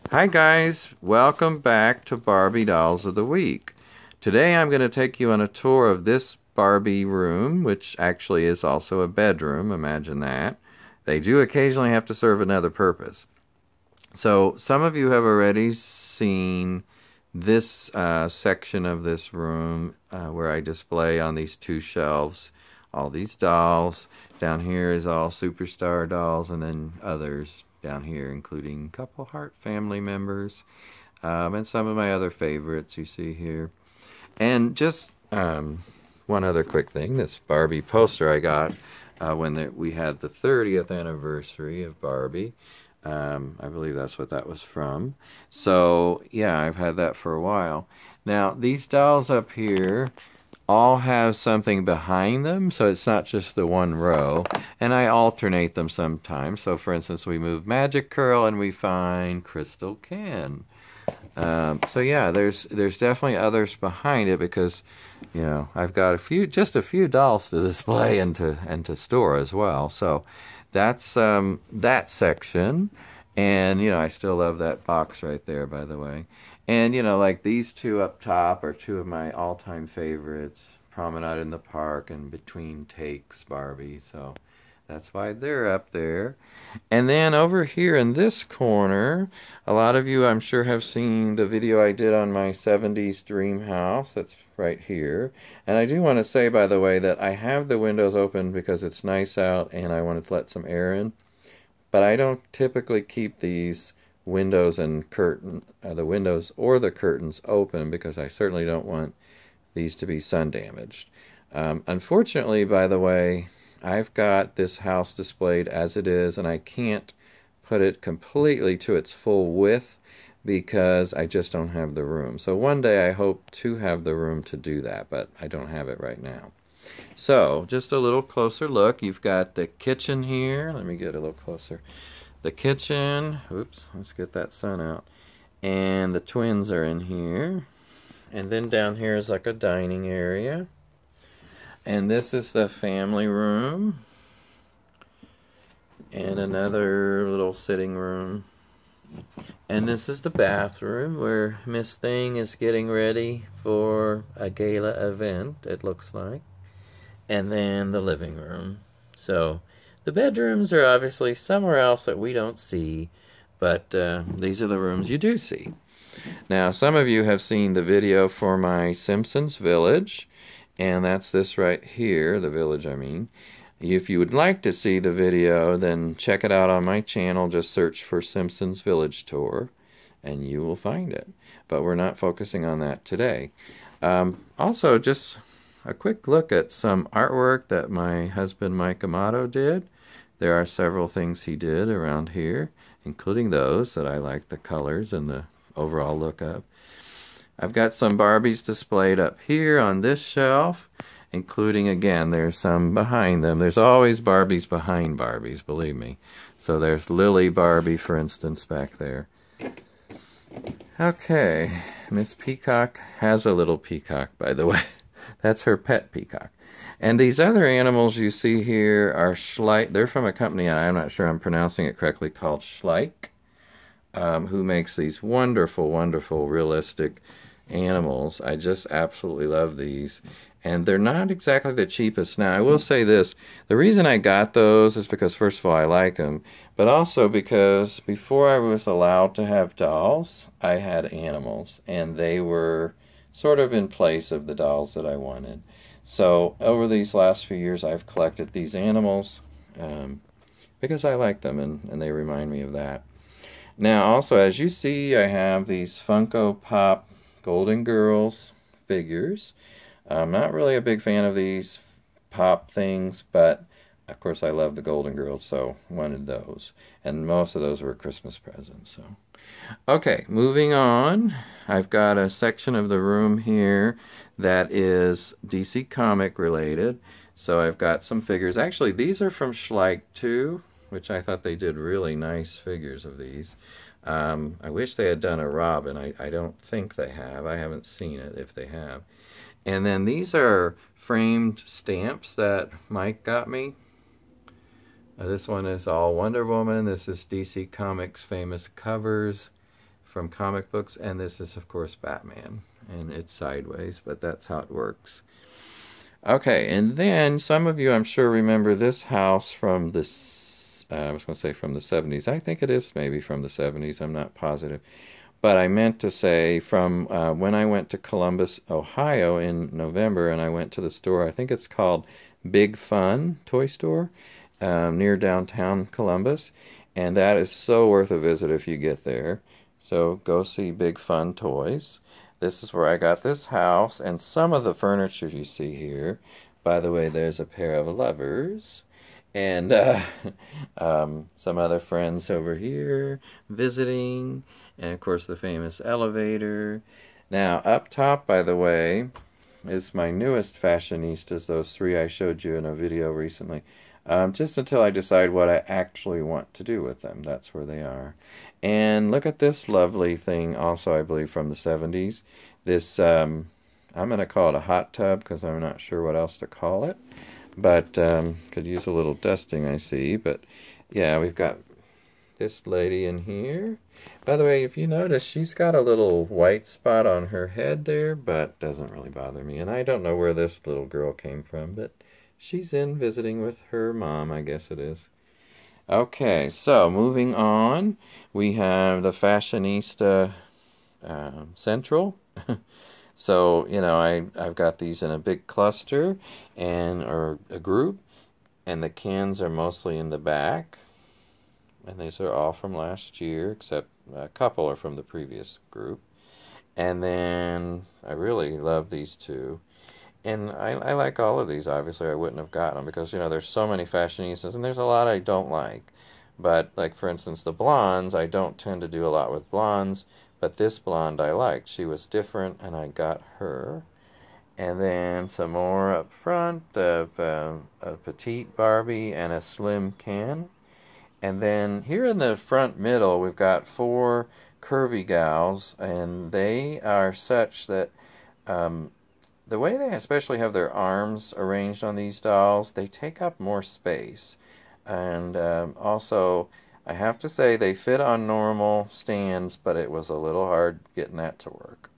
Hi guys, welcome back to Barbie Dolls of the Week. Today I'm going to take you on a tour of this Barbie room, which actually is also a bedroom, imagine that. They do occasionally have to serve another purpose. So some of you have already seen this section of this room where I display on these two shelves all these dolls. Down here is all superstar dolls, and then others down here, including couple Heart family members, and some of my other favorites you see here. And just one other quick thing, this Barbie poster I got when we had the 30th anniversary of Barbie. I believe that's what that was from. So, yeah, I've had that for a while. Now, these dolls up here all have something behind them, so it's not just the one row, and I alternate them sometimes. So for instance, we move Magic Curl and we find Crystal Ken. So yeah, there's definitely others behind it because, you know, I've got just a few dolls to display and to store as well. So that's that section. And, you know, I still love that box right there, by the way. And, you know, like these two up top are two of my all-time favorites. Promenade in the Park and Between Takes Barbie. So that's why they're up there. And then over here in this corner, a lot of you, I'm sure, have seen the video I did on my 70s dream house. That's right here. And I do want to say, by the way, that I have the windows open because it's nice out and I wanted to let some air in. But I don't typically keep these windows and the windows or the curtains open because I certainly don't want these to be sun damaged. Unfortunately, by the way, I've got this house displayed as it is, and I can't put it completely to its full width because I just don't have the room. So one day I hope to have the room to do that, but I don't have it right now. So, just a little closer look. You've got the kitchen here. Let me get a little closer. The kitchen. Oops, let's get that sun out. And the twins are in here. And then down here is like a dining area. And this is the family room. And another little sitting room. And this is the bathroom where Miss Thing is getting ready for a gala event, it looks like. And then the living room. So the bedrooms are obviously somewhere else that we don't see, but these are the rooms you do see. Now, some of you have seen the video for my Simpsons Village, and that's this right here, the village I mean. If you would like to see the video, then check it out on my channel. Just search for Simpsons Village Tour, and you will find it. But we're not focusing on that today. Also, just a quick look at some artwork that my husband Mike Amato did. There are several things he did around here, including those that I like the colors and the overall look of. I've got some Barbies displayed up here on this shelf, including, again, there's some behind them. There's always Barbies behind Barbies, believe me. So there's Lily Barbie, for instance, back there. Okay, Miss Peacock has a little peacock, by the way. That's her pet peacock. And these other animals you see here are Schleich. They're from a company, and I'm not sure I'm pronouncing it correctly, called Schleich, who makes these wonderful, wonderful, realistic animals. I just absolutely love these. And they're not exactly the cheapest. Now, I will say this. The reason I got those is because, first of all, I like them, but also because before I was allowed to have dolls, I had animals, and they were sort of in place of the dolls that I wanted. So over these last few years I've collected these animals because I like them and they remind me of that. Now also, as you see, I have these Funko Pop Golden Girls figures. I'm not really a big fan of these pop things, but of course I love the Golden Girls, so wanted those. And most of those were Christmas presents. So, okay, moving on. I've got a section of the room here that is DC comic related. So I've got some figures. Actually, these are from Schleich too, which I thought they did really nice figures of these. I wish they had done a Robin. I don't think they have. I haven't seen it if they have. And then these are framed stamps that Mike got me. This one is all Wonder Woman. This is DC Comics famous covers. from comic books, and this is, of course, Batman, and it's sideways, but that's how it works. Okay, and then some of you, I'm sure, remember this house from the, I was going to say from the 70s. I think it is maybe from the 70s. I'm not positive. But I meant to say from when I went to Columbus, Ohio in November, and I went to the store, I think it's called Big Fun Toy Store near downtown Columbus. And that is so worth a visit if you get there. So go see Big Fun Toys. This is where I got this house, and some of the furniture you see here. By the way, there's a pair of lovers. And some other friends over here visiting. And, of course, the famous elevator. Now, up top, by the way, is my newest fashionistas, those three I showed you in a video recently. Just until I decide what I actually want to do with them. That's where they are. And look at this lovely thing, also, I believe, from the 70s. This, I'm going to call it a hot tub because I'm not sure what else to call it. But could use a little dusting, I see. But, yeah, we've got this lady in here. By the way, if you notice, she's got a little white spot on her head there, but doesn't really bother me. And I don't know where this little girl came from, but she's in visiting with her mom, I guess it is. Okay, so moving on, we have the Fashionista Central. So, you know, I've got these in a big cluster or a group, and the cans are mostly in the back. And these are all from last year, except a couple are from the previous group. And then I really love these two. And I like all of these. Obviously, I wouldn't have gotten them because, you know, there's so many fashionistas, and there's a lot I don't like. But, like, for instance, the blondes, I don't tend to do a lot with blondes. But this blonde I liked. She was different, and I got her. And then some more up front of a petite Barbie and a slim Ken. And then here in the front middle, we've got 4 curvy gals, and they are such that the way they especially have their arms arranged on these dolls, they take up more space. And also, I have to say, they fit on normal stands, but it was a little hard getting that to work.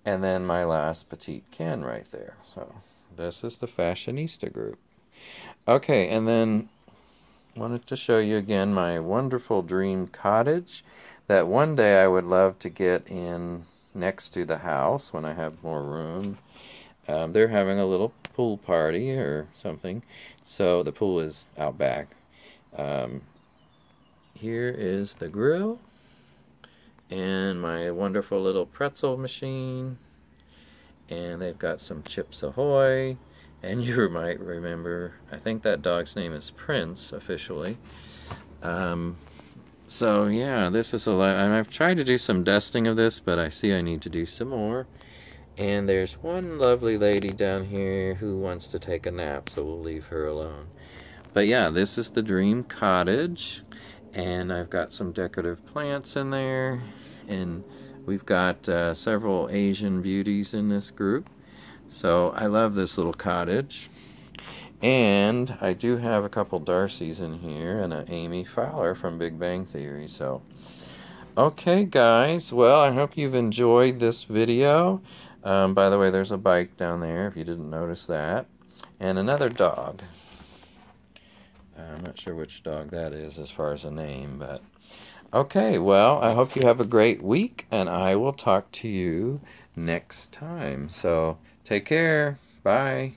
And then my last petite Ken right there. So this is the Fashionista group. Okay, and then wanted to show you again my wonderful dream cottage that one day I would love to get in next to the house when I have more room. They're having a little pool party or something, so the pool is out back. Here is the grill and my wonderful little pretzel machine, and they've got some Chips Ahoy. And you might remember, I think that dog's name is Prince, officially. So, yeah, this is a lot. And I've tried to do some dusting of this, but I see I need to do some more. And there's one lovely lady down here who wants to take a nap, so we'll leave her alone. But, yeah, this is the dream cottage. And I've got some decorative plants in there. And we've got several Asian beauties in this group. So I love this little cottage. And I do have a couple Darcys in here and an Amy Fowler from Big Bang Theory. So, okay, guys. Well, I hope you've enjoyed this video. By the way, there's a bike down there, if you didn't notice that. And another dog. I'm not sure which dog that is as far as a name, but... Okay, well, I hope you have a great week, and I will talk to you next time. So, take care. Bye.